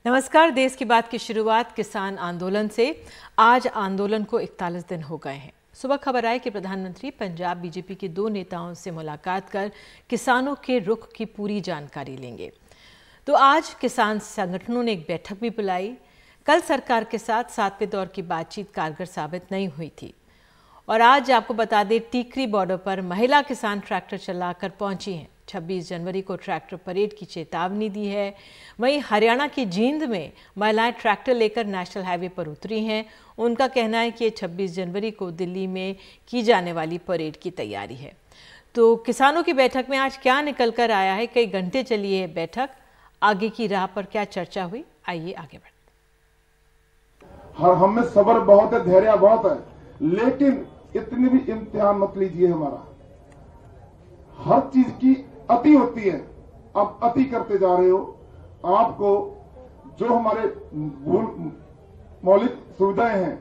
नमस्कार। देश की बात की शुरुआत किसान आंदोलन से। आज आंदोलन को 41 दिन हो गए हैं। सुबह खबर आई कि प्रधानमंत्री पंजाब बीजेपी के 2 नेताओं से मुलाकात कर किसानों के रुख की पूरी जानकारी लेंगे। तो आज किसान संगठनों ने एक बैठक भी बुलाई। कल सरकार के साथ 7वें दौर की बातचीत कारगर साबित नहीं हुई थी और आज आपको बता दें, टीकरी बॉर्डर पर महिला किसान ट्रैक्टर चलाकर पहुंची हैं। 26 जनवरी को ट्रैक्टर परेड की चेतावनी दी है। वहीं हरियाणा की जींद में महिलाएं ट्रैक्टर लेकर नेशनल हाईवे पर उतरी हैं। उनका कहना है कि 26 जनवरी को दिल्ली में की जाने वाली परेड की तैयारी है। तो किसानों की बैठक में आज क्या निकल कर आया है, कई घंटे चली है बैठक, आगे की राह पर क्या चर्चा हुई, आइए आगे बढ़ते। हम में सब्र बहुत है, धैर्य बहुत है, लेकिन इतनी भी इम्तिहान मत लीजिए हमारा। हर चीज की अति होती है, आप अति करते जा रहे हो। आपको जो हमारे मौलिक सुविधाएं हैं,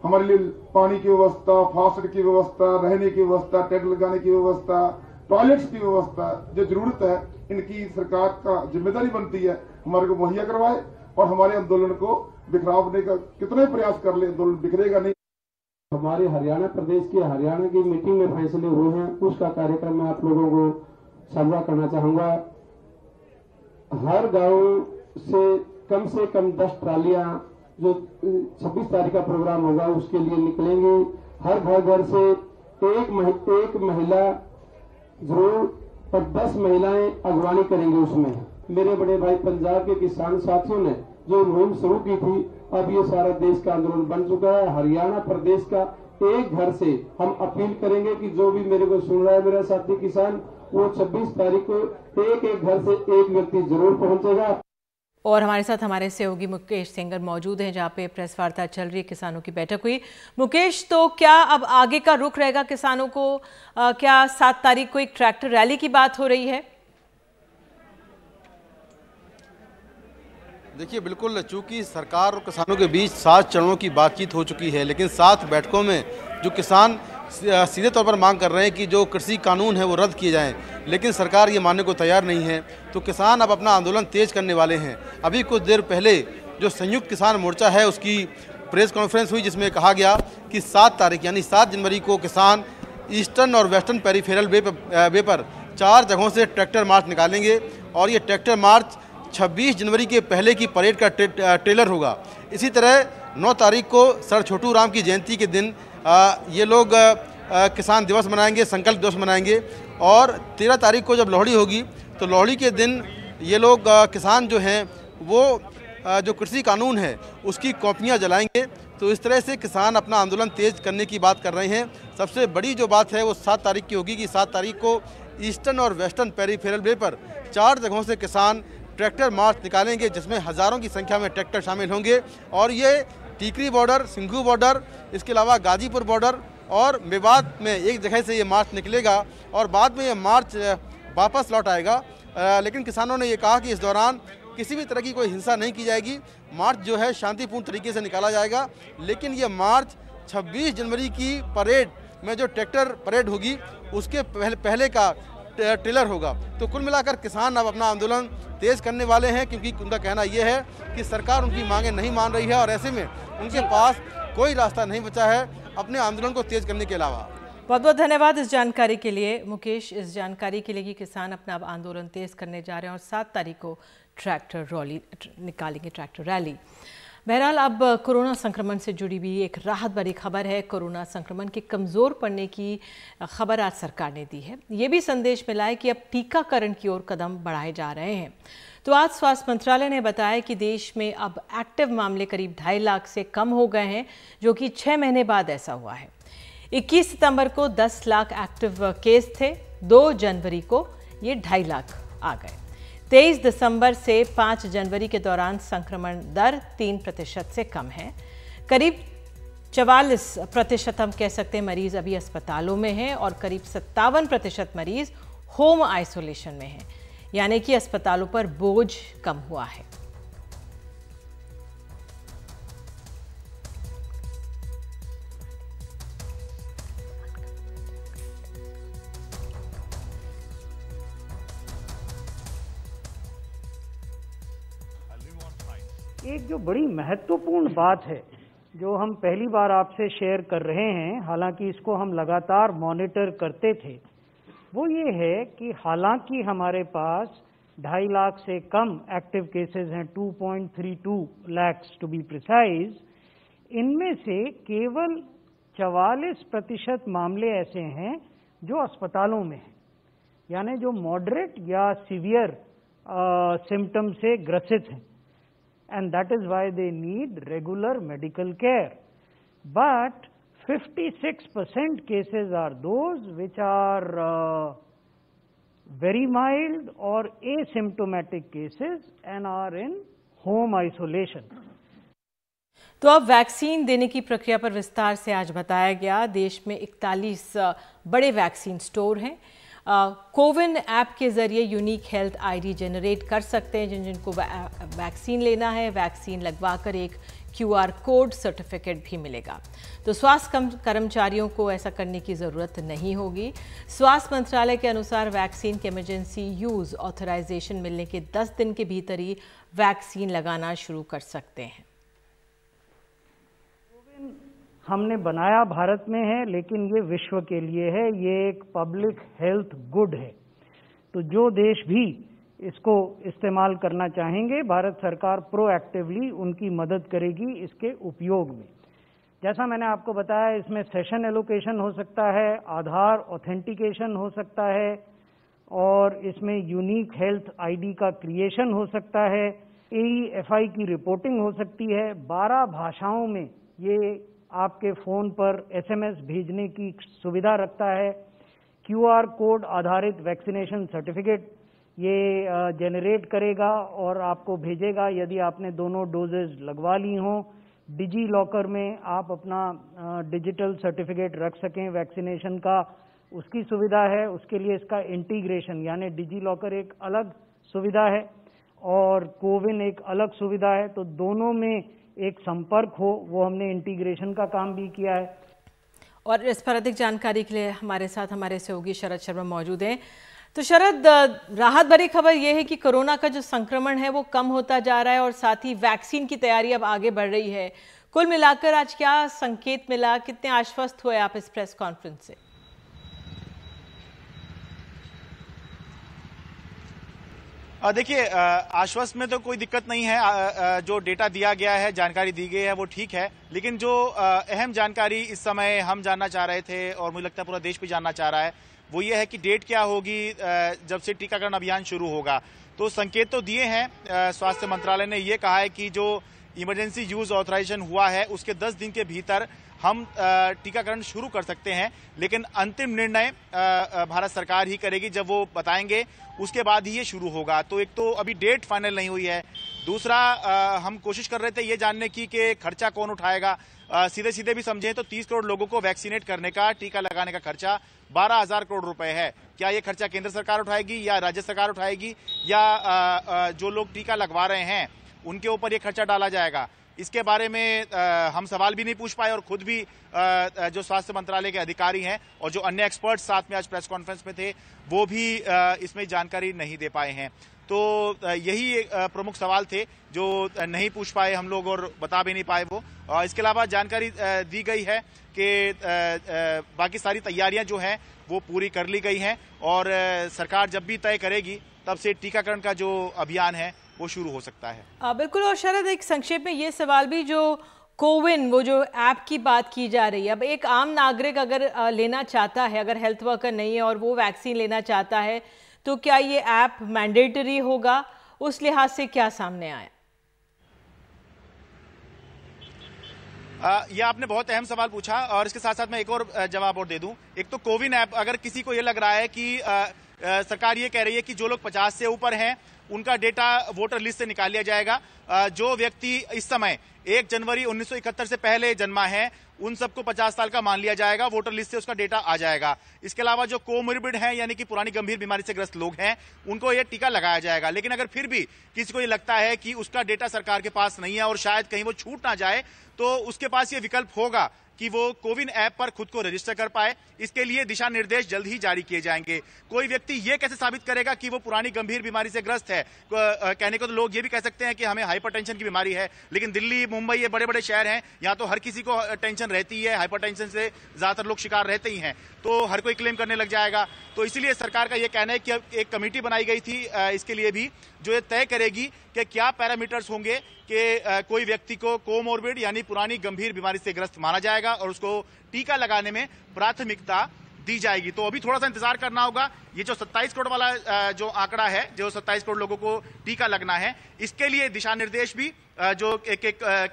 हमारे लिए पानी की व्यवस्था, फास्ट की व्यवस्था, रहने की व्यवस्था, टैग लगाने की व्यवस्था, टॉयलेट्स की व्यवस्था, जो जरूरत है, इनकी सरकार का जिम्मेदारी बनती है हमारे को मुहैया करवाए और हमारे आंदोलन को बिखरावने का कितने प्रयास कर ले, आंदोलन बिखरेगा नहीं। हमारे हरियाणा प्रदेश के हरियाणा की मीटिंग में फैसले हुए हैं, उसका कार्यक्रम मैं आप लोगों को साझा करना चाहूंगा। हर गांव से कम 10 ट्रालियां जो 26 तारीख का प्रोग्राम होगा उसके लिए निकलेंगे। हर घर से एक महिला जरूर और 10 महिलाएं अगवानी करेंगे। उसमें मेरे बड़े भाई पंजाब के किसान साथियों ने जो मुहिम शुरू की थी, अब ये सारा देश का आंदोलन बन चुका है। हरियाणा प्रदेश का एक घर से हम अपील करेंगे कि जो भी मेरे को सुन रहा है मेरा साथी किसान, वो 26 तारीख को एक घर से एक व्यक्ति जरूर पहुंचेगा। और हमारे साथ हमारे सहयोगी मुकेश सेंगर मौजूद हैं, जहां पे प्रेस वार्ता चल रही है, किसानों की बैठक हुई। मुकेश, तो क्या अब आगे का रुख रहेगा किसानों को? क्या 7 तारीख को एक ट्रैक्टर रैली की बात हो रही है? देखिए, बिल्कुल, चूंकि सरकार और किसानों के बीच 7 चरणों की बातचीत हो चुकी है, लेकिन 7 बैठकों में जो किसान सीधे तौर पर मांग कर रहे हैं कि जो कृषि कानून है वो रद्द किए जाएं, लेकिन सरकार ये मानने को तैयार नहीं है। तो किसान अब अपना आंदोलन तेज करने वाले हैं। अभी कुछ देर पहले जो संयुक्त किसान मोर्चा है उसकी प्रेस कॉन्फ्रेंस हुई, जिसमें कहा गया कि 7 तारीख यानी 7 जनवरी को किसान ईस्टर्न और वेस्टर्न पेरीफेरल वे पर 4 जगहों से ट्रैक्टर मार्च निकालेंगे और ये ट्रैक्टर मार्च 26 जनवरी के पहले की परेड का ट्रेलर होगा। इसी तरह 9 तारीख को सर छोटू राम की जयंती के दिन ये लोग किसान दिवस मनाएंगे, संकल्प दिवस मनाएंगे। और 13 तारीख को जब लोहड़ी होगी तो लोहड़ी के दिन ये लोग किसान जो हैं वो जो कृषि कानून है उसकी कॉपियाँ जलाएंगे। तो इस तरह से किसान अपना आंदोलन तेज करने की बात कर रहे हैं। सबसे बड़ी जो बात है वो 7 तारीख की होगी कि 7 तारीख को ईस्टर्न और वेस्टर्न पेरीफेरल वे पर 4 जगहों से किसान ट्रैक्टर मार्च निकालेंगे, जिसमें हज़ारों की संख्या में ट्रैक्टर शामिल होंगे। और ये टीकरी बॉर्डर, सिंघू बॉर्डर, इसके अलावा गाजीपुर बॉर्डर और मेवात में एक जगह से ये मार्च निकलेगा और बाद में ये मार्च वापस लौट आएगा। लेकिन किसानों ने ये कहा कि इस दौरान किसी भी तरह की कोई हिंसा नहीं की जाएगी। मार्च जो है शांतिपूर्ण तरीके से निकाला जाएगा, लेकिन ये मार्च 26 जनवरी की परेड में जो ट्रैक्टर परेड होगी उसके पहले का ट्रेलर होगा। तो कुल मिलाकर किसान अब अपना आंदोलन तेज करने वाले हैं, क्योंकि उनका कहना यह है कि सरकार उनकी मांगें नहीं मान रही है और ऐसे में उनके पास कोई रास्ता नहीं बचा है अपने आंदोलन को तेज करने के अलावा। बहुत बहुत धन्यवाद इस जानकारी के लिए मुकेश, इस जानकारी के लिए कि किसान अपना अब आंदोलन तेज करने जा रहे हैं और 7 तारीख को ट्रैक्टर रैली निकालेंगे, ट्रैक्टर रैली। बहरहाल, अब कोरोना संक्रमण से जुड़ी हुई एक राहत भरी खबर है। कोरोना संक्रमण के कमज़ोर पड़ने की खबर आज सरकार ने दी है। ये भी संदेश मिला है कि अब टीकाकरण की ओर कदम बढ़ाए जा रहे हैं। तो आज स्वास्थ्य मंत्रालय ने बताया कि देश में अब एक्टिव मामले करीब 2.5 लाख से कम हो गए हैं, जो कि 6 महीने बाद ऐसा हुआ है। 21 सितंबर को 10 लाख एक्टिव केस थे। 2 जनवरी को ये 2.5 लाख आ गए। 23 दिसंबर से 5 जनवरी के दौरान संक्रमण दर 3% से कम है। करीब 44% हम कह सकते हैं मरीज अभी अस्पतालों में हैं और करीब 57% मरीज होम आइसोलेशन में हैं, यानी कि अस्पतालों पर बोझ कम हुआ है। एक जो बड़ी महत्वपूर्ण बात है जो हम पहली बार आपसे शेयर कर रहे हैं, हालांकि इसको हम लगातार मॉनिटर करते थे, वो ये है कि हालांकि हमारे पास 2.5 लाख से कम एक्टिव केसेस हैं, 2.32 लाख टू बी प्रिसाइज, इनमें से केवल 44% मामले ऐसे हैं जो अस्पतालों में हैं, यानी जो मॉडरेट या सीवियर सिम्टम से ग्रसित हैं, and that is why they need regular medical care. But 56% cases are those which are very mild or asymptomatic cases and are in home isolation. तो अब वैक्सीन देने की प्रक्रिया पर विस्तार से आज बताया गया। देश में 41 बड़े वैक्सीन स्टोर हैं। कोविन ऐप के जरिए यूनिक हेल्थ आईडी जनरेट कर सकते हैं जिनको वैक्सीन लेना है। वैक्सीन लगवाकर एक QR कोड सर्टिफिकेट भी मिलेगा। तो स्वास्थ्य कर्मचारियों को ऐसा करने की ज़रूरत नहीं होगी। स्वास्थ्य मंत्रालय के अनुसार वैक्सीन के इमरजेंसी यूज़ ऑथराइजेशन मिलने के 10 दिन के भीतर ही वैक्सीन लगाना शुरू कर सकते हैं। हमने बनाया भारत में है, लेकिन ये विश्व के लिए है, ये एक पब्लिक हेल्थ गुड है। तो जो देश भी इसको इस्तेमाल करना चाहेंगे, भारत सरकार प्रोएक्टिवली उनकी मदद करेगी इसके उपयोग में। जैसा मैंने आपको बताया, इसमें सेशन एलोकेशन हो सकता है, आधार ऑथेंटिकेशन हो सकता है, और इसमें यूनिक हेल्थ आईडी का क्रिएशन हो सकता है, AEFI की रिपोर्टिंग हो सकती है। 12 भाषाओं में ये आपके फ़ोन पर SMS भेजने की सुविधा रखता है। QR कोड आधारित वैक्सीनेशन सर्टिफिकेट ये जनरेट करेगा और आपको भेजेगा यदि आपने दोनों डोजेज लगवा ली हों। डिजी लॉकर में आप अपना डिजिटल सर्टिफिकेट रख सकें वैक्सीनेशन का, उसकी सुविधा है। उसके लिए इसका इंटीग्रेशन, यानी डिजी लॉकर एक अलग सुविधा है और कोविन एक अलग सुविधा है, तो दोनों में एक संपर्क हो, वो हमने इंटीग्रेशन का काम भी किया है। और इस पर अधिक जानकारी के लिए हमारे साथ हमारे सहयोगी शरद शर्मा मौजूद हैं। तो शरद, राहत भरी खबर यह है कि कोरोना का जो संक्रमण है वो कम होता जा रहा है और साथ ही वैक्सीन की तैयारी अब आगे बढ़ रही है। कुल मिलाकर आज क्या संकेत मिला, कितने आश्वस्त हुए आप इस प्रेस कॉन्फ्रेंस से? देखिए, आश्वस्त में तो कोई दिक्कत नहीं है। जो डेटा दिया गया है, जानकारी दी गई है, वो ठीक है। लेकिन जो अहम जानकारी इस समय हम जानना चाह रहे थे और मुझे लगता है पूरा देश भी जानना चाह रहा है, वो ये है कि डेट क्या होगी जब से टीकाकरण अभियान शुरू होगा। तो संकेत तो दिए हैं। स्वास्थ्य मंत्रालय ने ये कहा है कि जो इमरजेंसी यूज ऑथराइजेशन हुआ है उसके 10 दिन के भीतर हम टीकाकरण शुरू कर सकते हैं, लेकिन अंतिम निर्णय भारत सरकार ही करेगी। जब वो बताएंगे उसके बाद ही ये शुरू होगा। तो एक तो अभी डेट फाइनल नहीं हुई है। दूसरा, हम कोशिश कर रहे थे ये जानने की कि खर्चा कौन उठाएगा। सीधे सीधे भी समझें तो 30 करोड़ लोगों को वैक्सीनेट करने का, टीका लगाने का खर्चा 12,000 करोड़ रुपए है। क्या ये खर्चा केंद्र सरकार उठाएगी या राज्य सरकार उठाएगी, या जो लोग टीका लगवा रहे हैं उनके ऊपर ये खर्चा डाला जाएगा? इसके बारे में हम सवाल भी नहीं पूछ पाए और खुद भी जो स्वास्थ्य मंत्रालय के अधिकारी हैं और जो अन्य एक्सपर्ट्स साथ में आज प्रेस कॉन्फ्रेंस में थे वो भी इसमें जानकारी नहीं दे पाए हैं। तो यही प्रमुख सवाल थे जो नहीं पूछ पाए हम लोग और बता भी नहीं पाए वो। इसके अलावा जानकारी दी गई है कि बाकी सारी तैयारियां जो हैं वो पूरी कर ली गई हैं और सरकार जब भी तय करेगी तब से टीकाकरण का जो अभियान है वो शुरू हो सकता है। बिल्कुल। और शरद, एक संक्षेप में ये सवाल भी, जो कोविन वो जो ऐप की बात की जा रही है, अब एक आम नागरिक अगर लेना चाहता है, अगर हेल्थ वर्कर नहीं है और वो वैक्सीन लेना चाहता है, तो क्या ये ऐप मैंडेटरी होगा? उस लिहाज से क्या सामने आया? यह आपने बहुत अहम सवाल पूछा और इसके साथ साथ मैं एक और जवाब और दे दूं। एक तो कोविन ऐप, अगर किसी को ये लग रहा है कि सरकार ये कह रही है कि जो लोग 50 से ऊपर हैं उनका डेटा वोटर लिस्ट से निकाल लिया जाएगा। जो व्यक्ति इस समय 1 जनवरी 1971 से पहले जन्मा है उन सबको 50 साल का मान लिया जाएगा, वोटर लिस्ट से उसका डेटा आ जाएगा। इसके अलावा जो कोमोर्बिड हैं, यानी कि पुरानी गंभीर बीमारी से ग्रस्त लोग हैं, उनको ये टीका लगाया जाएगा। लेकिन अगर फिर भी किसी को ये लगता है कि उसका डेटा सरकार के पास नहीं है और शायद कहीं वो छूट ना जाए, तो उसके पास ये विकल्प होगा कि वो कोविन ऐप पर खुद को रजिस्टर कर पाए। इसके लिए दिशा निर्देश जल्द ही जारी किए जाएंगे। कोई व्यक्ति ये कैसे साबित करेगा कि वो पुरानी गंभीर बीमारी से ग्रस्त है? कहने को तो लोग ये भी कह सकते हैं कि हमें हाइपरटेंशन की बीमारी है, लेकिन दिल्ली, मुंबई, ये बड़े बड़े शहर हैं, यहाँ तो हर किसी को टेंशन रहती है, हाइपरटेंशन से ज्यादातर लोग शिकार रहते ही हैं, तो हर कोई क्लेम करने लग जाएगा। तो इसीलिए सरकार का ये कहना है कि अब एक कमेटी बनाई गई थी इसके लिए भी, जो ये तय करेगी कि क्या पैरामीटर्स होंगे कि कोई व्यक्ति को कोमोर्बिड यानी पुरानी गंभीर बीमारी से ग्रस्त माना जाएगा और उसको टीका लगाने में प्राथमिकता दी जाएगी। तो अभी थोड़ा सा इंतजार करना होगा। ये जो 27 करोड़ वाला जो आंकड़ा है, जो 27 करोड़ लोगों को टीका लगना है, इसके लिए दिशा निर्देश भी जो एक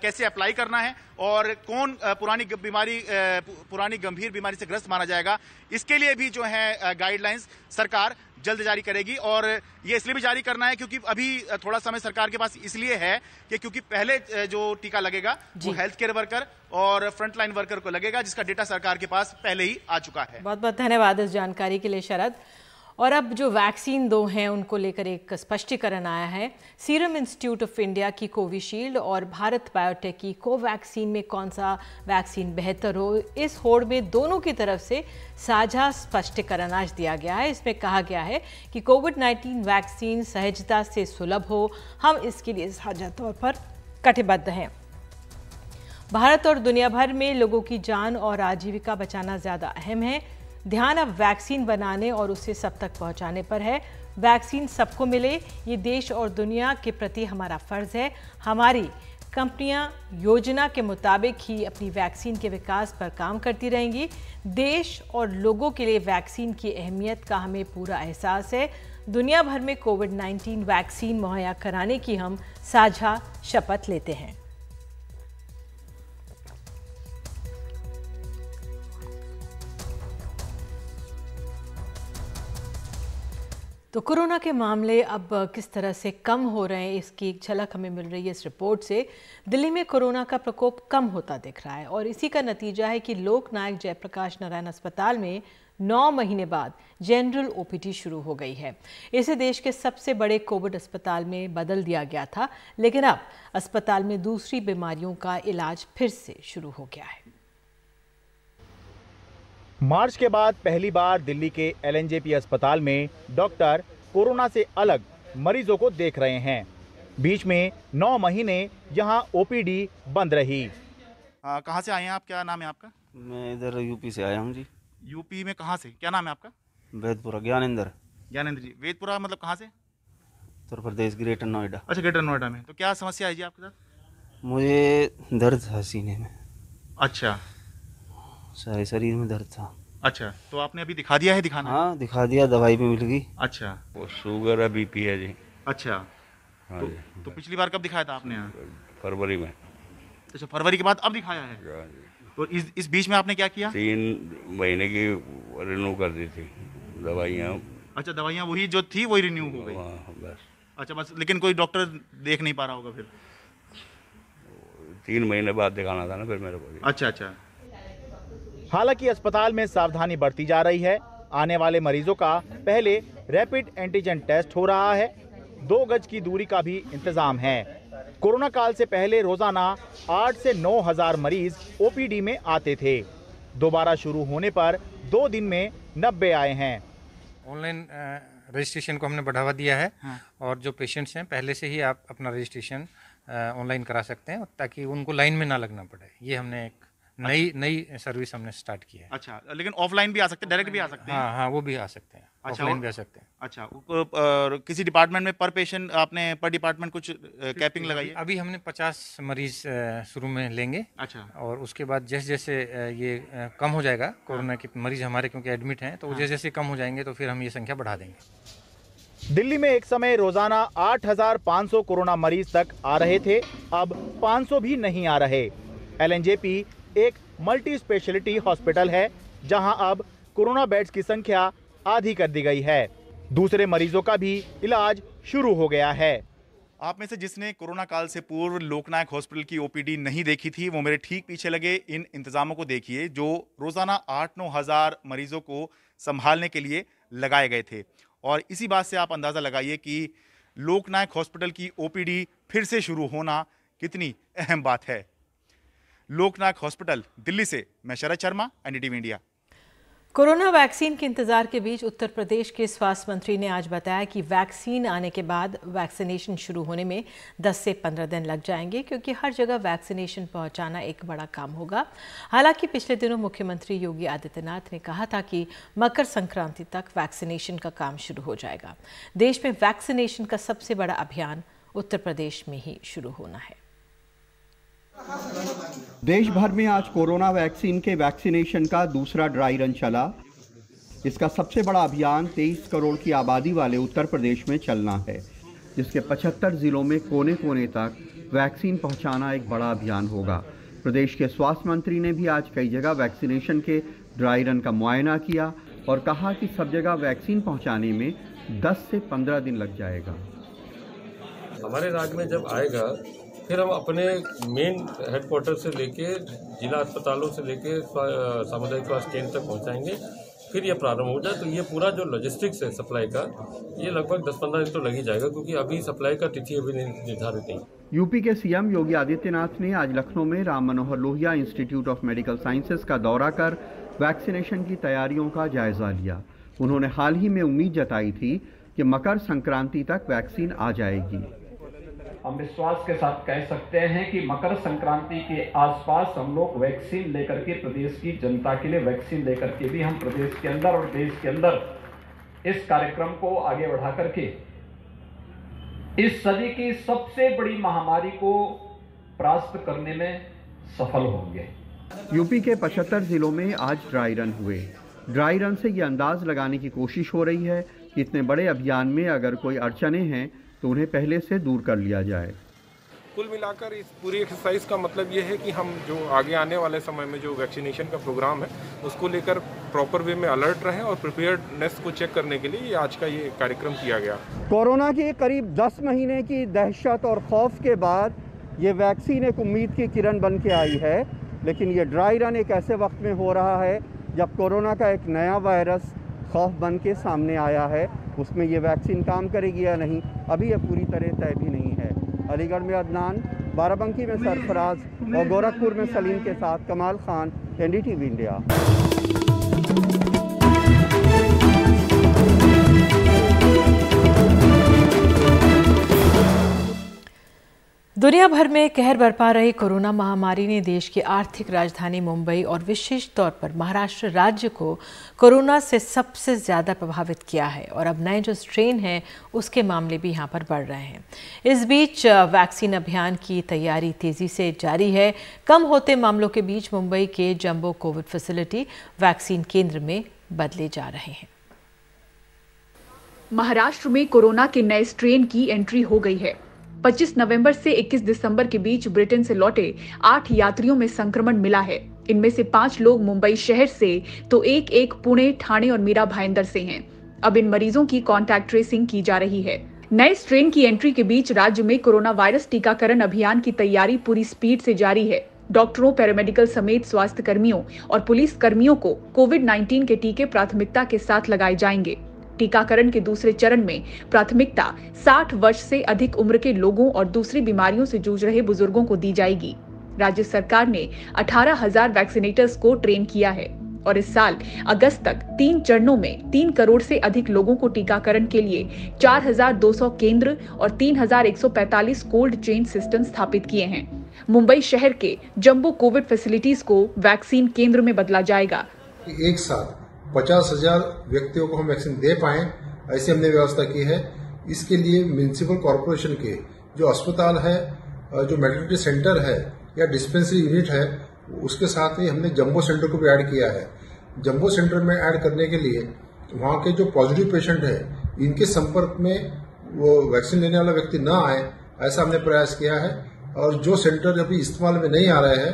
कैसे अप्लाई करना है और कौन पुरानी गंभीर बीमारी से ग्रस्त माना जाएगा, इसके लिए भी जो है गाइडलाइंस सरकार जल्द जारी करेगी। और ये इसलिए भी जारी करना है क्योंकि अभी थोड़ा समय सरकार के पास इसलिए है कि क्योंकि पहले जो टीका लगेगा वो हेल्थ केयर वर्कर और फ्रंटलाइन वर्कर को लगेगा, जिसका डेटा सरकार के पास पहले ही आ चुका है। बहुत बहुत धन्यवाद इस जानकारी के लिए शरद। और अब जो वैक्सीन 2 हैं उनको लेकर एक स्पष्टीकरण आया है। सीरम इंस्टीट्यूट ऑफ इंडिया की कोविशील्ड और भारत बायोटेक की कोवैक्सीन में कौन सा वैक्सीन बेहतर हो, इस होड़ में दोनों की तरफ से साझा स्पष्टीकरण आज दिया गया है। इसमें कहा गया है कि कोविड-19 वैक्सीन सहजता से सुलभ हो, हम इसके लिए साझा तौर पर कटिबद्ध हैं। भारत और दुनिया भर में लोगों की जान और आजीविका बचाना ज़्यादा अहम है। ध्यान अब वैक्सीन बनाने और उसे सब तक पहुंचाने पर है। वैक्सीन सबको मिले, ये देश और दुनिया के प्रति हमारा फर्ज है। हमारी कंपनियां योजना के मुताबिक ही अपनी वैक्सीन के विकास पर काम करती रहेंगी। देश और लोगों के लिए वैक्सीन की अहमियत का हमें पूरा एहसास है। दुनिया भर में कोविड-19 वैक्सीन मुहैया कराने की हम साझा शपथ लेते हैं। तो कोरोना के मामले अब किस तरह से कम हो रहे हैं, इसकी एक झलक हमें मिल रही है इस रिपोर्ट से। दिल्ली में कोरोना का प्रकोप कम होता दिख रहा है और इसी का नतीजा है कि लोकनायक जयप्रकाश नारायण अस्पताल में 9 महीने बाद जनरल ओपीडी शुरू हो गई है। इसे देश के सबसे बड़े कोविड अस्पताल में बदल दिया गया था, लेकिन अब अस्पताल में दूसरी बीमारियों का इलाज फिर से शुरू हो गया है। मार्च के बाद पहली बार दिल्ली के एलएनजेपी अस्पताल में डॉक्टर कोरोना से अलग मरीजों को देख रहे हैं। बीच में 9 महीने यहां ओपीडी बंद रही। कहां से आए हैं आप? क्या नाम है आपका? मैं इधर यूपी से आया हूं जी। यूपी में कहां से? क्या नाम है आपका? वेदपुरा। ज्ञानेंद्र जी। वेदपुरा मतलब कहां से? उत्तर प्रदेश, ग्रेटर नोएडा। अच्छा, ग्रेटर नोएडा में। तो क्या समस्या है जी आपके साथ? मुझे दर्द था सीने में। अच्छा, सारे शरीर में दर्द था। अच्छा, तो आपने अभी दिखा दिया है? दिखाना? हाँ, दिखा दिया, दवाई भी मिल गई। अच्छा, वो शुगर है, बीपी है जी। अच्छा, हाँ तो पिछली बार कब दिखाया था आपने यहाँ? फरवरी में। अच्छा, फरवरी के बाद अब दिखाया है। तो इस बीच में आपने क्या किया? 3 महीने की रिन्यू कर दी थी दवाइयाँ। अच्छा, दवाइयाँ वही जो थी वही रिन्यू हो गई? बस। अच्छा, बस। लेकिन कोई डॉक्टर देख नहीं पा रहा होगा फिर? 3 महीने बाद दिखाना था ना फिर मेरे को। अच्छा अच्छा। हालांकि अस्पताल में सावधानी बरती जा रही है। आने वाले मरीजों का पहले रैपिड एंटीजन टेस्ट हो रहा है। 2 गज की दूरी का भी इंतजाम है। कोरोना काल से पहले रोजाना 8 से 9 हजार मरीज ओपीडी में आते थे। दोबारा शुरू होने पर 2 दिन में 90 आए हैं। ऑनलाइन रजिस्ट्रेशन को हमने बढ़ावा दिया है। हाँ। और जो पेशेंट्स हैं पहले से ही आप अपना रजिस्ट्रेशन ऑनलाइन करा सकते हैं ताकि उनको लाइन में ना लगना पड़े। ये हमने एक नई सर्विस हमने स्टार्ट की है। अच्छा, लेकिन ऑफलाइन भी आ सकते हैं, डायरेक्ट भी आ सकते हैं? हाँ, वो भी आ सकते हैं। अच्छा, ऑफलाइन भी आ सकते हैं। अच्छा, किसी डिपार्टमेंट में पर पेशेंट आपने पर डिपार्टमेंट कुछ कैपिंग लगाई है? अभी हमने 50 मरीज शुरू में लेंगे। अच्छा, और उसके बाद जैसे जैसे ये कम हो जाएगा कोरोना के मरीज हमारे, क्योंकि एडमिट हैं, तो जैसे जैसे कम हो जाएंगे तो फिर हम ये संख्या बढ़ा देंगे। दिल्ली में एक समय रोजाना 8,500 कोरोना मरीज तक आ रहे थे, अब 500 भी नहीं आ रहे। एलएनजेपी एक मल्टी स्पेशलिटी हॉस्पिटल है जहां अब कोरोना बेड्स की संख्या आधी कर दी गई है। दूसरे मरीजों का भी इलाज शुरू हो गया है। आप में से जिसने कोरोना काल से पूर्व लोकनायक हॉस्पिटल की ओपीडी नहीं देखी थी, वो मेरे ठीक पीछे लगे इन इंतजामों को देखिए, जो रोजाना 8-9 हजार मरीजों को संभालने के लिए लगाए गए थे। और इसी बात से आप अंदाजा लगाइए कि लोकनायक हॉस्पिटल की ओपीडी फिर से शुरू होना कितनी अहम बात है। लोकनायक हॉस्पिटल, दिल्ली से मैं Sharad Sharma, NDTV India. Corona vaccine के इंतजार के बीच उत्तर प्रदेश के स्वास्थ्य मंत्री ने आज बताया कि वैक्सीन आने के बाद वैक्सीनेशन शुरू होने में 10 से 15 दिन लग जाएंगे, क्योंकि हर जगह वैक्सीनेशन पहुंचाना एक बड़ा काम होगा। हालांकि पिछले दिनों मुख्यमंत्री योगी आदित्यनाथ ने कहा था कि मकर संक्रांति तक वैक्सीनेशन का काम शुरू हो जाएगा। देश में वैक्सीनेशन का सबसे बड़ा अभियान उत्तर प्रदेश में ही शुरू होना है। देश भर में आज कोरोना वैक्सीन के वैक्सीनेशन का दूसरा ड्राई रन चला। इसका सबसे बड़ा अभियान 23 करोड़ की आबादी वाले उत्तर प्रदेश में चलना है, जिसके 75 जिलों में कोने कोने तक वैक्सीन पहुंचाना एक बड़ा अभियान होगा। प्रदेश के स्वास्थ्य मंत्री ने भी आज कई जगह वैक्सीनेशन के ड्राई रन का मुआयना किया और कहा कि सब जगह वैक्सीन पहुंचाने में 10 से 15 दिन लग जाएगा। हमारे राज्य में जब आएगा फिर हम अपने मेन हेडक्वार्टर से लेके जिला अस्पतालों से लेके सामुदायिक स्वास्थ्य केंद्र तक पहुंचाएंगे। फिर ये प्रारंभ हो जाए तो ये पूरा जो लॉजिस्टिक्स है सप्लाई का, ये लगभग 10-15 दिन तो लग ही जाएगा, क्योंकि अभी सप्लाई का तिथि अभी निर्धारित नहीं। यूपी के सीएम योगी आदित्यनाथ ने आज लखनऊ में Ram Manohar Lohia institute of medical sciences का दौरा कर वैक्सीनेशन की तैयारियों का जायजा लिया। उन्होंने हाल ही में उम्मीद जताई थी कि मकर संक्रांति तक वैक्सीन आ जाएगी। हम विश्वास के साथ कह सकते हैं कि मकर संक्रांति के आसपास हम लोग वैक्सीन लेकर के, प्रदेश की जनता के लिए वैक्सीन लेकर के भी हम प्रदेश के अंदर और देश के अंदर इस कार्यक्रम को आगे बढ़ा करके इस सदी की सबसे बड़ी महामारी को परास्त करने में सफल होंगे। यूपी के 75 जिलों में आज ड्राई रन हुए। ड्राई रन से ये अंदाज लगाने की कोशिश हो रही है कि इतने बड़े अभियान में अगर कोई अड़चने हैं तो उन्हें पहले से दूर कर लिया जाए। कुल मिलाकर इस पूरी एक्सरसाइज का मतलब ये है कि हम जो आगे आने वाले समय में जो वैक्सीनेशन का प्रोग्राम है उसको लेकर प्रॉपर वे में अलर्ट रहें और प्रिपेयर्डनेस को चेक करने के लिए आज का ये कार्यक्रम किया गया। कोरोना की करीब 10 महीने की दहशत और खौफ के बाद ये वैक्सीन एक उम्मीद की किरण बन के आई है, लेकिन ये ड्राई रन एक ऐसे वक्त में हो रहा है जब कोरोना का एक नया वायरस खौफ बन के सामने आया है। उसमें ये वैक्सीन काम करेगी या नहीं, अभी यह पूरी तरह तय भी नहीं है। अलीगढ़ में अदनान, बाराबंकी में सरफराज और गोरखपुर में सलीम के साथ कमाल खान, एनडीटीवी इंडिया। दुनिया भर में कहर बरपा रही कोरोना महामारी ने देश की आर्थिक राजधानी मुंबई और विशेष तौर पर महाराष्ट्र राज्य को कोरोना से सबसे ज़्यादा प्रभावित किया है और अब नए जो स्ट्रेन हैं उसके मामले भी यहां पर बढ़ रहे हैं। इस बीच वैक्सीन अभियान की तैयारी तेज़ी से जारी है। कम होते मामलों के बीच मुंबई के जंबो कोविड फैसिलिटी वैक्सीन केंद्र में बदले जा रहे हैं। महाराष्ट्र में कोरोना के नए स्ट्रेन की एंट्री हो गई है। 25 नवंबर से 21 दिसंबर के बीच ब्रिटेन से लौटे 8 यात्रियों में संक्रमण मिला है। इनमें से 5 लोग मुंबई शहर से तो एक पुणे, ठाणे और मीरा भाईंदर से हैं। अब इन मरीजों की कॉन्टैक्ट ट्रेसिंग की जा रही है। नए स्ट्रेन की एंट्री के बीच राज्य में कोरोना वायरस टीकाकरण अभियान की तैयारी पूरी स्पीड से जारी है। डॉक्टरों, पैरामेडिकल समेत स्वास्थ्य कर्मियों और पुलिस कर्मियों को कोविड-19 के टीके प्राथमिकता के साथ लगाए जाएंगे। टीकाकरण के दूसरे चरण में प्राथमिकता 60 वर्ष से अधिक उम्र के लोगों और दूसरी बीमारियों से जूझ रहे बुजुर्गों को दी जाएगी। राज्य सरकार ने 18,000 वैक्सीनेटर्स को ट्रेन किया है और इस साल अगस्त तक 3 चरणों में 3 करोड़ से अधिक लोगों को टीकाकरण के लिए 4,200 केंद्र और 3,145 कोल्ड चेन सिस्टम स्थापित किए हैं। मुंबई शहर के जंबो कोविड फैसिलिटीज को वैक्सीन केंद्र में बदला जाएगा। एक साथ 50,000 व्यक्तियों को हम वैक्सीन दे पाएं, ऐसी हमने व्यवस्था की है। इसके लिए म्युनिसिपल कॉर्पोरेशन के जो अस्पताल है, जो मेटर्निटी सेंटर है या डिस्पेंसरी यूनिट है, उसके साथ ही हमने जंबो सेंटर को भी ऐड किया है। जंबो सेंटर में ऐड करने के लिए वहां के जो पॉजिटिव पेशेंट है, इनके संपर्क में वो वैक्सीन लेने वाला व्यक्ति न आए, ऐसा हमने प्रयास किया है। और जो सेंटर अभी इस्तेमाल में नहीं आ रहे हैं,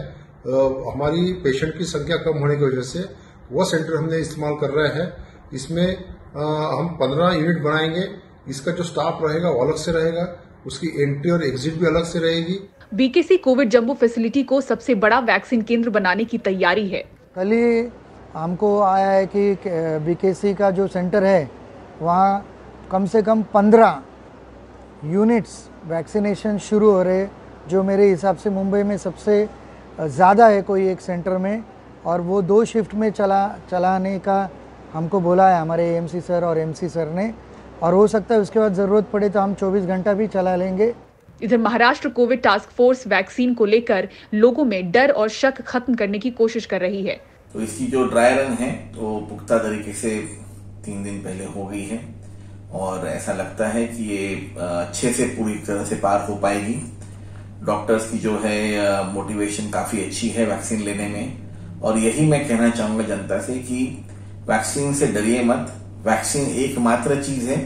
हमारी पेशेंट की संख्या कम होने की वजह से वो सेंटर हमने इस्तेमाल कर रहे हैं। इसमें हम 15 यूनिट बनाएंगे। इसका जो स्टाफ रहेगा वो अलग से रहेगा, उसकी एंट्री और एग्जिट भी अलग से रहेगी। बीकेसी कोविड जंबो फैसिलिटी को सबसे बड़ा वैक्सीन केंद्र बनाने की तैयारी है। कल ही हमको आया है कि बीकेसी का जो सेंटर है वहाँ कम से कम 15 यूनिट्स वैक्सीनेशन शुरू हो रहे, जो मेरे हिसाब से मुंबई में सबसे ज़्यादा है कोई एक सेंटर में, और वो 2 शिफ्ट में चलाने का हमको बोला है हमारे एएमसी सर और एमसी सर ने, और हो सकता है उसके बाद ज़रूरत पड़े तो हम 24 घंटा भी चला लेंगे। इधर Maharashtra Covid task force vaccine को लेकर लोगों में डर और शक खत्म करने की कोशिश कर रही है। तो इसकी जो ड्राई रन है वो पुख्ता तरीके से 3 दिन पहले हो गई है और ऐसा लगता है कि ये अच्छे से पूरी तरह से पार हो पाएगी। डॉक्टर्स की जो है मोटिवेशन काफी अच्छी है वैक्सीन लेने में, और यही मैं कहना चाहूंगा जनता से कि वैक्सीन से डरिए मत। वैक्सीन एकमात्र चीज है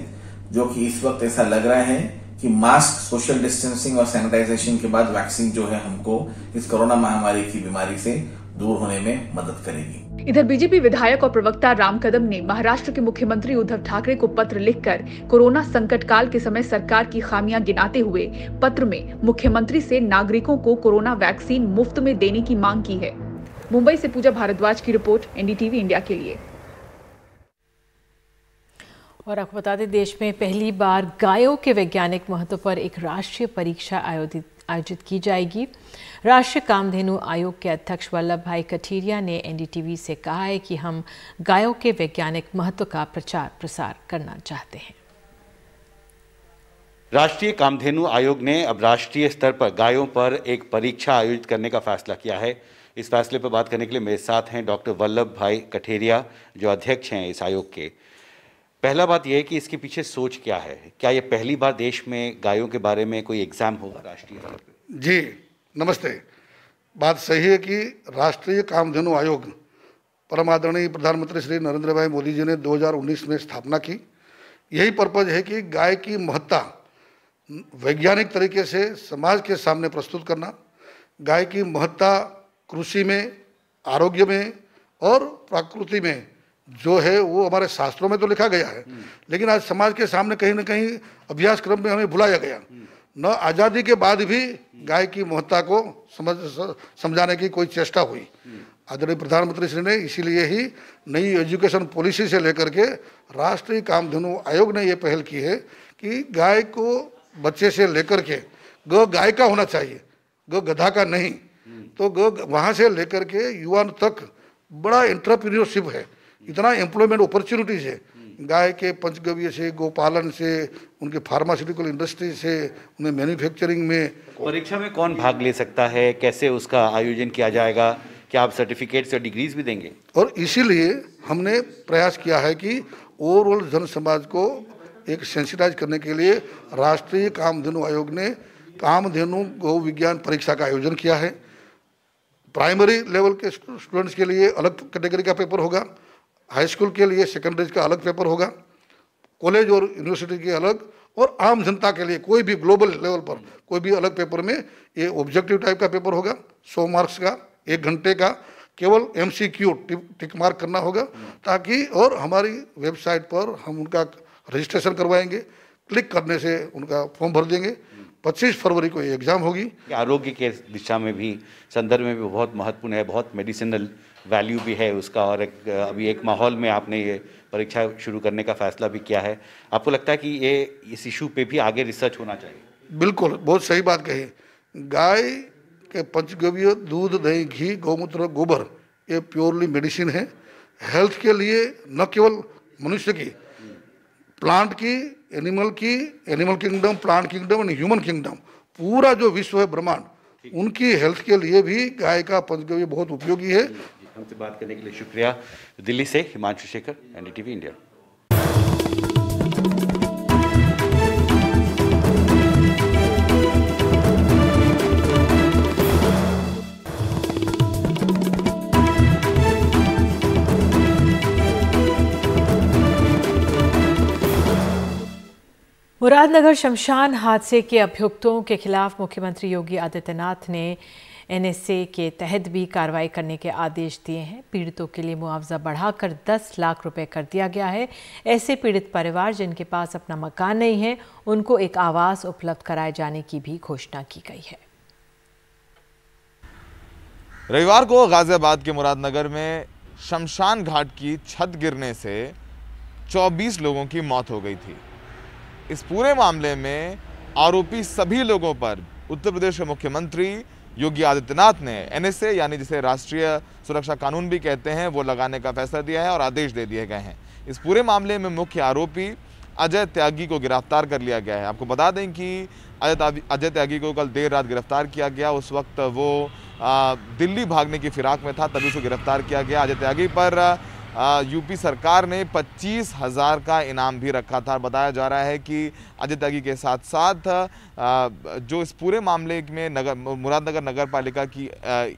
जो कि इस वक्त ऐसा लग रहा है कि मास्क, सोशल डिस्टेंसिंग और सैनिटाइजेशन के बाद वैक्सीन जो है हमको इस कोरोना महामारी की बीमारी से दूर होने में मदद करेगी। इधर बीजेपी विधायक और प्रवक्ता राम कदम ने महाराष्ट्र के मुख्यमंत्री उद्धव ठाकरे को पत्र लिखकर कोरोना संकट काल के समय सरकार की खामियां गिनाते हुए पत्र में मुख्यमंत्री से नागरिकों को कोरोना वैक्सीन मुफ्त में देने की मांग की है। मुंबई से पूजा भारद्वाज की रिपोर्ट, एनडीटीवी इंडिया के लिए। और आपको बता दें, देश में पहली बार गायों के वैज्ञानिक महत्व पर एक राष्ट्रीय परीक्षा आयोजित की जाएगी। राष्ट्रीय कामधेनु आयोग के अध्यक्ष वल्लभ भाई कठेरिया ने एनडीटीवी से कहा है कि हम गायों के वैज्ञानिक महत्व का प्रचार प्रसार करना चाहते हैं। राष्ट्रीय कामधेनु आयोग ने अब राष्ट्रीय स्तर पर गायों पर एक परीक्षा आयोजित करने का फैसला किया है। इस फैसले पर बात करने के लिए मेरे साथ हैं डॉक्टर वल्लभ भाई कठेरिया, जो अध्यक्ष हैं इस आयोग के। पहला बात यह है कि इसके पीछे सोच क्या है? क्या ये पहली बार देश में गायों के बारे में कोई एग्जाम होगा राष्ट्रीय स्तर पर? जी नमस्ते। बात सही है कि राष्ट्रीय कामधेनु आयोग परम आदरणीय प्रधानमंत्री श्री नरेंद्र भाई मोदी जी ने 2019 में स्थापना की। यही पर्पज है कि गाय की महत्ता वैज्ञानिक तरीके से समाज के सामने प्रस्तुत करना, गाय की महत्ता कृषि में, आरोग्य में और प्रकृति में जो है वो हमारे शास्त्रों में तो लिखा गया है, लेकिन आज समाज के सामने कहीं ना कहीं अभ्यास क्रम में हमें भुलाया गया। न आज़ादी के बाद भी गाय की महत्ता को समझाने की कोई चेष्टा हुई। आदरणीय प्रधानमंत्री श्री ने इसीलिए ही नई एजुकेशन पॉलिसी से लेकर के राष्ट्रीय कामधेनु आयोग ने ये पहल की है कि गाय को बच्चे से लेकर के गाय का होना चाहिए, गधा का नहीं। तो वहाँ से लेकर के युवान तक बड़ा एंटरप्रेन्योरशिप है, इतना एम्प्लॉयमेंट अपॉर्चुनिटीज है। गाय के पंचगव्य से, गोपालन से, उनके फार्मास्यूटिकल इंडस्ट्री से, उन्हें मैन्युफैक्चरिंग में। परीक्षा में कौन भाग ले सकता है, कैसे उसका आयोजन किया जाएगा, क्या आप सर्टिफिकेट्स और डिग्रीज भी देंगे? और इसीलिए हमने प्रयास किया है कि ओवरऑल जन समाज को एक सेंसिटाइज करने के लिए राष्ट्रीय कामधेनु आयोग ने कामधेनु गौ विज्ञान परीक्षा का आयोजन किया है। प्राइमरी लेवल के स्टूडेंट्स के लिए अलग कैटेगरी का पेपर होगा, हाई स्कूल के लिए सेकेंडरी का अलग पेपर होगा, कॉलेज और यूनिवर्सिटी के अलग, और आम जनता के लिए कोई भी ग्लोबल लेवल पर कोई भी अलग पेपर में ये ऑब्जेक्टिव टाइप का पेपर होगा। 100 मार्क्स का, 1 घंटे का, केवल MCQ टिक मार्क करना होगा, ताकि और हमारी वेबसाइट पर हम उनका रजिस्ट्रेशन करवाएंगे, क्लिक करने से उनका फॉर्म भर देंगे। 25 फरवरी को ये एग्जाम होगी। आरोग्य के दिशा में भी, संदर्भ में भी बहुत महत्वपूर्ण है, बहुत मेडिसिनल वैल्यू भी है उसका, और अभी एक माहौल में आपने ये परीक्षा शुरू करने का फैसला भी किया है। आपको लगता है कि ये इस इशू पे भी आगे रिसर्च होना चाहिए? बिल्कुल, बहुत सही बात कही। गाय के पंचगव्य, दूध, दही, घी, गौमूत्र, गोबर, ये प्योरली मेडिसिन है। हेल्थ के लिए न केवल मनुष्य की, प्लांट की, animal kingdom, plant kingdom and human kingdom, पूरा जो विश्व है ब्रह्मांड, उनकी हेल्थ के लिए भी गाय का पंचगव्य बहुत उपयोगी है। हमसे बात करने के लिए शुक्रिया। दिल्ली से हिमांशु शेखर, एनडीटीवी इंडिया। मुरादनगर शमशान हादसे के अभियुक्तों के खिलाफ मुख्यमंत्री योगी आदित्यनाथ ने NSA के तहत भी कार्रवाई करने के आदेश दिए हैं। पीड़ितों के लिए मुआवजा बढ़ाकर 10 लाख रुपए कर दिया गया है। ऐसे पीड़ित परिवार जिनके पास अपना मकान नहीं है, उनको एक आवास उपलब्ध कराए जाने की भी घोषणा की गई है। रविवार को गाजियाबाद के मुरादनगर में शमशान घाट की छत गिरने से 24 लोगों की मौत हो गई थी। इस पूरे मामले में आरोपी सभी लोगों पर उत्तर प्रदेश के मुख्यमंत्री योगी आदित्यनाथ ने NSA यानी जिसे राष्ट्रीय सुरक्षा कानून भी कहते हैं वो लगाने का फैसला दिया है और आदेश दे दिए गए हैं। इस पूरे मामले में मुख्य आरोपी अजय त्यागी को गिरफ्तार कर लिया गया है। आपको बता दें कि अजय त्यागी को कल देर रात गिरफ्तार किया गया। उस वक्त वो दिल्ली भागने की फिराक में था, तभी उसे गिरफ्तार किया गया। अजय त्यागी पर यूपी सरकार ने 25,000 का इनाम भी रखा था। बताया जा रहा है कि अजय त्यागी के साथ साथ जो इस पूरे मामले में मुरादनगर नगर पालिका की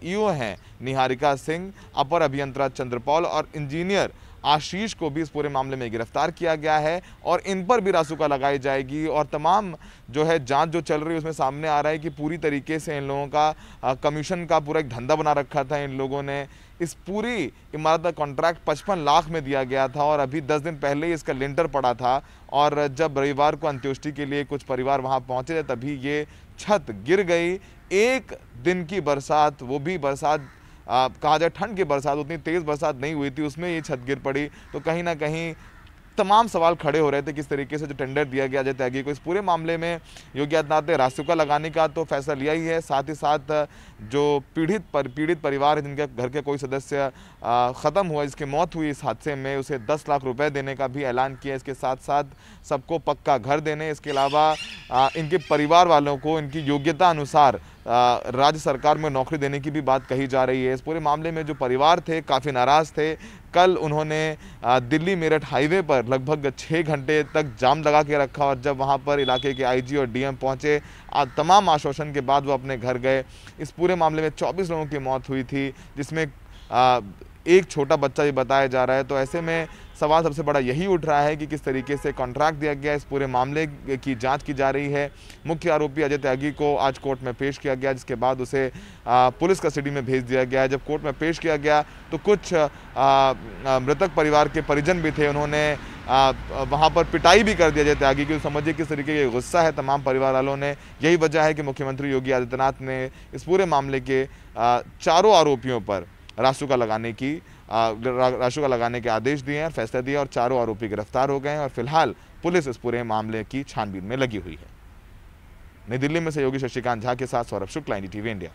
ईओ हैं निहारिका सिंह, अपर अभियंता चंद्रपाल और इंजीनियर आशीष को भी इस पूरे मामले में गिरफ्तार किया गया है और इन पर भी रासुका लगाई जाएगी। और तमाम जो है जांच जो चल रही है उसमें सामने आ रहा है कि पूरी तरीके से इन लोगों का कमीशन का पूरा एक धंधा बना रखा था। इन लोगों ने इस पूरी इमारत का कॉन्ट्रैक्ट 55 लाख में दिया गया था और अभी 10 दिन पहले ही इसका लिंटर पड़ा था। और जब रविवार को अंत्येष्टि के लिए कुछ परिवार वहां पहुंचे थे तभी ये छत गिर गई। एक दिन की बरसात, वो भी बरसात कहा जाए ठंड की बरसात, उतनी तेज़ बरसात नहीं हुई थी, उसमें ये छत गिर पड़ी। तो कहीं ना कहीं तमाम सवाल खड़े हो रहे थे किस तरीके से जो टेंडर दिया गया अजय त्यागी को। इस पूरे मामले में योगी आदित्यनाथ ने रासुका लगाने का तो फैसला लिया ही है, साथ ही साथ जो पीड़ित परिवार है जिनके घर के कोई सदस्य ख़त्म हुआ, जिसकी मौत हुई इस हादसे में, उसे 10 लाख रुपए देने का भी ऐलान किया। इसके साथ साथ सबको पक्का घर देने, इसके अलावा इनके परिवार वालों को इनकी योग्यता अनुसार राज्य सरकार में नौकरी देने की भी बात कही जा रही है। इस पूरे मामले में जो परिवार थे काफ़ी नाराज़ थे। कल उन्होंने दिल्ली मेरठ हाईवे पर लगभग 6 घंटे तक जाम लगा के रखा और जब वहां पर इलाके के आईजी और डीएम पहुंचे, तमाम आश्वासन के बाद वो अपने घर गए। इस पूरे मामले में 24 लोगों की मौत हुई थी, जिसमें एक छोटा बच्चा भी बताया जा रहा है। तो ऐसे में सवाल सबसे बड़ा यही उठ रहा है कि किस तरीके से कॉन्ट्रैक्ट दिया गया। इस पूरे मामले की जांच की जा रही है। मुख्य आरोपी अजय त्यागी को आज कोर्ट में पेश किया गया, जिसके बाद उसे पुलिस कस्टडी में भेज दिया गया। जब कोर्ट में पेश किया गया तो कुछ मृतक परिवार के परिजन भी थे, उन्होंने वहाँ पर पिटाई भी कर दी अजय त्यागी की। समझिए किस तरीके का गुस्सा है तमाम परिवार वालों ने। यही वजह है कि मुख्यमंत्री योगी आदित्यनाथ ने इस पूरे मामले के चारों आरोपियों पर रासुका लगाने के आदेश दिए हैं, फैसला दिया और चारों आरोपी गिरफ्तार हो गए हैं और फिलहाल पुलिस इस पूरे मामले की छानबीन में लगी हुई है। नई दिल्ली में सहयोगी शशिकांत झा के साथ सौरभ शुक्ला, NDTV इंडिया।